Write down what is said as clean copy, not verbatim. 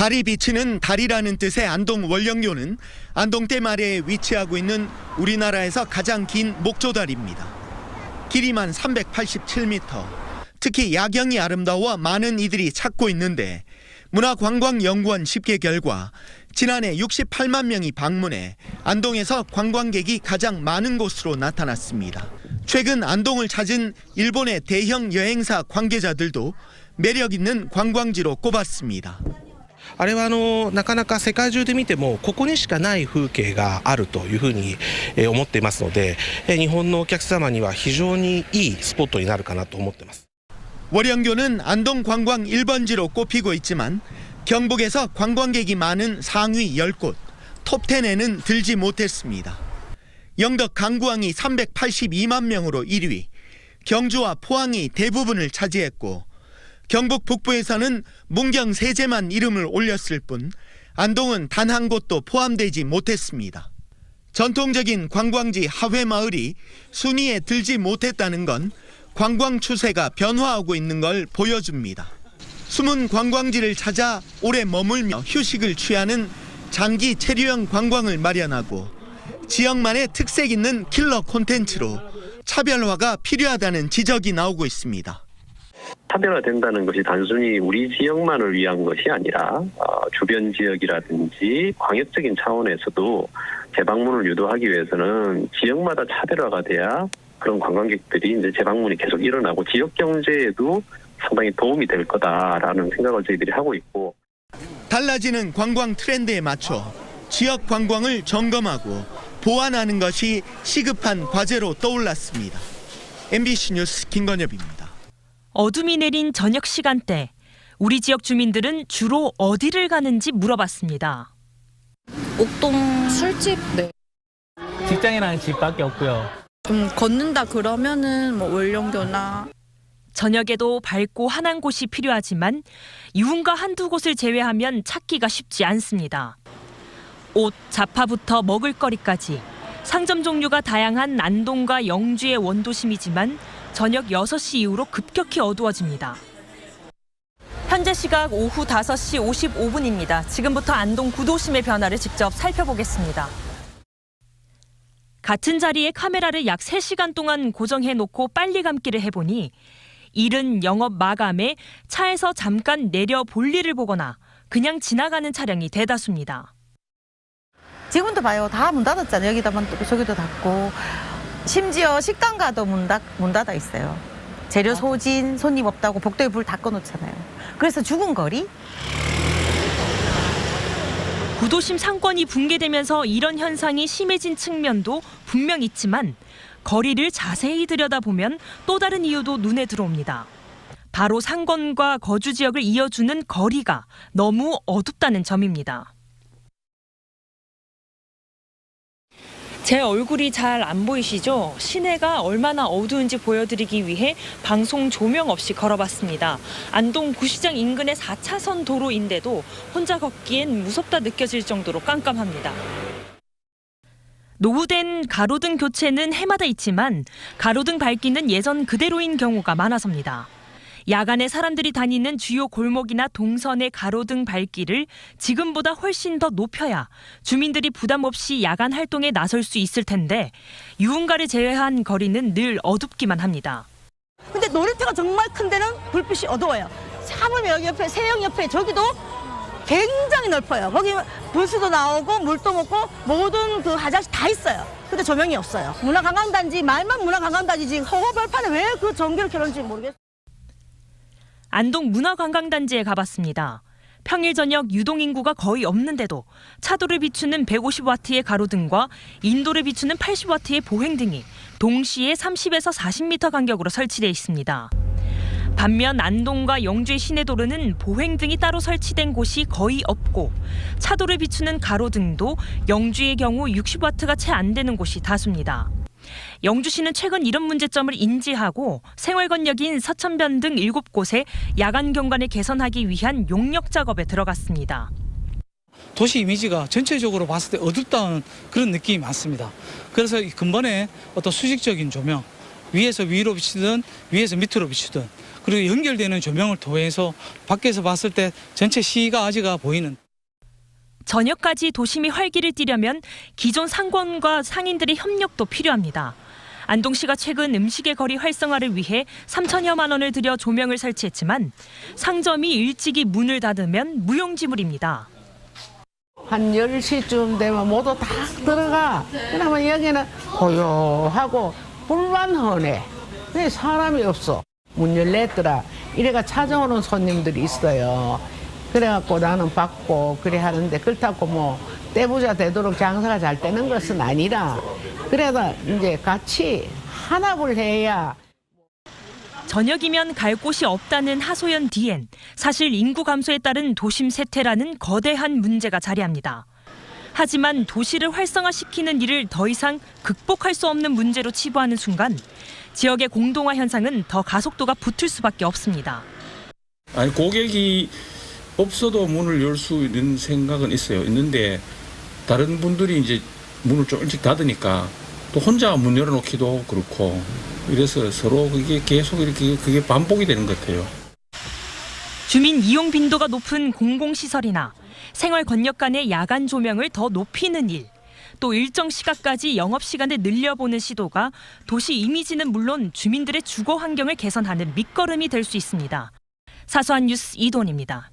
달이 비치는 달이라는 뜻의 안동 월령교는 안동댐 아래에 위치하고 있는 우리나라에서 가장 긴 목조다리입니다. 길이만 387m. 특히 야경이 아름다워 많은 이들이 찾고 있는데 문화관광연구원 집계 결과 지난해 68만 명이 방문해 안동에서 관광객이 가장 많은 곳으로 나타났습니다. 최근 안동을 찾은 일본의 대형 여행사 관계자들도 매력 있는 관광지로 꼽았습니다. あれはなかなか世界中で見てもここにしかない風景があるというふうに思っていますので、日本のお客様には非常にいいスポットになるかなと思っています。 월령교는 안동 관광 1번지로 꼽히고 있지만 경북에서 관광객이 많은 상위 10곳, 톱10에는 들지 못했습니다. 영덕 강구항이 382만 명으로 1위, 경주와 포항이 대부분을 차지했고 경북 북부에서는 문경 세제만 이름을 올렸을 뿐 안동은 단 한 곳도 포함되지 못했습니다. 전통적인 관광지 하회마을이 순위에 들지 못했다는 건 관광 추세가 변화하고 있는 걸 보여줍니다. 숨은 관광지를 찾아 오래 머물며 휴식을 취하는 장기 체류형 관광을 마련하고 지역만의 특색 있는 킬러 콘텐츠로 차별화가 필요하다는 지적이 나오고 있습니다. 차별화된다는 것이 단순히 우리 지역만을 위한 것이 아니라 주변 지역이라든지 광역적인 차원에서도 재방문을 유도하기 위해서는 지역마다 차별화가 돼야 그런 관광객들이 이제 재방문이 계속 일어나고 지역 경제에도 상당히 도움이 될 거다라는 생각을 저희들이 하고 있고. 달라지는 관광 트렌드에 맞춰 지역 관광을 점검하고 보완하는 것이 시급한 과제로 떠올랐습니다. MBC 뉴스 김건엽입니다. 어둠이 내린 저녁 시간대, 우리 지역 주민들은 주로 어디를 가는지 물어봤습니다. 옥동 술집. 네. 직장이랑 집밖에 없고요. 좀 걷는다 그러면은 뭐 월령교나. 저녁에도 밝고 환한 곳이 필요하지만 유흥가 한두 곳을 제외하면 찾기가 쉽지 않습니다. 옷, 잡화부터 먹을거리까지 상점 종류가 다양한 안동과 영주의 원도심이지만 저녁 6시 이후로 급격히 어두워집니다. 현재 시각 오후 5시 55분입니다. 지금부터 안동 구도심의 변화를 직접 살펴보겠습니다. 같은 자리에 카메라를 약 3시간 동안 고정해놓고 빨리 감기를 해보니 이른 영업 마감에 차에서 잠깐 내려 볼일을 보거나 그냥 지나가는 차량이 대다수입니다. 지금도 봐요. 다 문 닫았잖아요. 여기다 문 닫고 저기도 닫고. 심지어 식당 가도 문 닫아 있어요. 재료 소진, 손님 없다고 복도에 불 다 꺼놓잖아요. 그래서 죽은 거리? 구도심 상권이 붕괴되면서 이런 현상이 심해진 측면도 분명 있지만 거리를 자세히 들여다보면 또 다른 이유도 눈에 들어옵니다. 바로 상권과 거주 지역을 이어주는 거리가 너무 어둡다는 점입니다. 제 얼굴이 잘 안 보이시죠? 시내가 얼마나 어두운지 보여드리기 위해 방송 조명 없이 걸어봤습니다. 안동 구시장 인근의 4차선 도로인데도 혼자 걷기엔 무섭다 느껴질 정도로 깜깜합니다. 노후된 가로등 교체는 해마다 있지만 가로등 밝기는 예전 그대로인 경우가 많아서입니다. 야간에 사람들이 다니는 주요 골목이나 동선의 가로등 밝기를 지금보다 훨씬 더 높여야 주민들이 부담 없이 야간 활동에 나설 수 있을 텐데 유흥가를 제외한 거리는 늘 어둡기만 합니다. 근데 놀이터가 정말 큰 데는 불빛이 어두워요. 하물며 여기 옆에 세영 옆에 저기도 굉장히 넓어요. 거기 분수도 나오고 물도 먹고 모든 그 하자식 다 있어요. 근데 조명이 없어요. 문화관광단지 말만 문화관광단지지 허허벌판에 왜 그 전기를 켜는지 모르겠어요. 안동 문화관광단지에 가봤습니다. 평일 저녁 유동인구가 거의 없는데도 차도를 비추는 150W의 가로등과 인도를 비추는 80W의 보행등이 동시에 30에서 40m 간격으로 설치되어 있습니다. 반면 안동과 영주의 시내도로는 보행등이 따로 설치된 곳이 거의 없고 차도를 비추는 가로등도 영주의 경우 60W가 채 안 되는 곳이 다수입니다. 영주시는 최근 이런 문제점을 인지하고 생활권역인 서천변 등 7곳에 야간 경관을 개선하기 위한 용역 작업에 들어갔습니다. 도시 이미지가 전체적으로 봤을 때 어둡다는 그런 느낌이 많습니다. 그래서 근본에 어떤 수직적인 조명, 위에서 위로 비치든 위에서 밑으로 비치든 그리고 연결되는 조명을 통해서 밖에서 봤을 때 전체 시가 아지가 보이는. 저녁까지 도심이 활기를 띠려면 기존 상권과 상인들의 협력도 필요합니다. 안동시가 최근 음식의 거리 활성화를 위해 3천여만 원을 들여 조명을 설치했지만 상점이 일찍이 문을 닫으면 무용지물입니다. 한 10시쯤 되면 모두 다 들어가. 그러면 여기는 고요하고 불만하네. 근데 사람이 없어. 문 열렸더라. 이래가 찾아오는 손님들이 있어요. 그래갖고 나는 받고 그래 하는데 그렇다고 뭐 떼부자 되도록 장사가 잘 되는 것은 아니라 그래도 이제 같이 한합을 해야. 저녁이면 갈 곳이 없다는 하소연 뒤엔 사실 인구 감소에 따른 도심 쇠퇴라는 거대한 문제가 자리합니다. 하지만 도시를 활성화시키는 일을 더 이상 극복할 수 없는 문제로 치부하는 순간 지역의 공동화 현상은 더 가속도가 붙을 수밖에 없습니다. 아니 고객이 없어도 문을 열 수 있는 생각은 있는데 다른 분들이 이제 문을 좀 일찍 닫으니까 또 혼자 문 열어놓기도 그렇고 이래서 서로 그게 계속 이렇게 그게 반복이 되는 것 같아요. 주민 이용 빈도가 높은 공공시설이나 생활 권역 간의 야간 조명을 더 높이는 일, 또 일정 시각까지 영업시간을 늘려보는 시도가 도시 이미지는 물론 주민들의 주거 환경을 개선하는 밑거름이 될 수 있습니다. 사소한 뉴스 이돈입니다.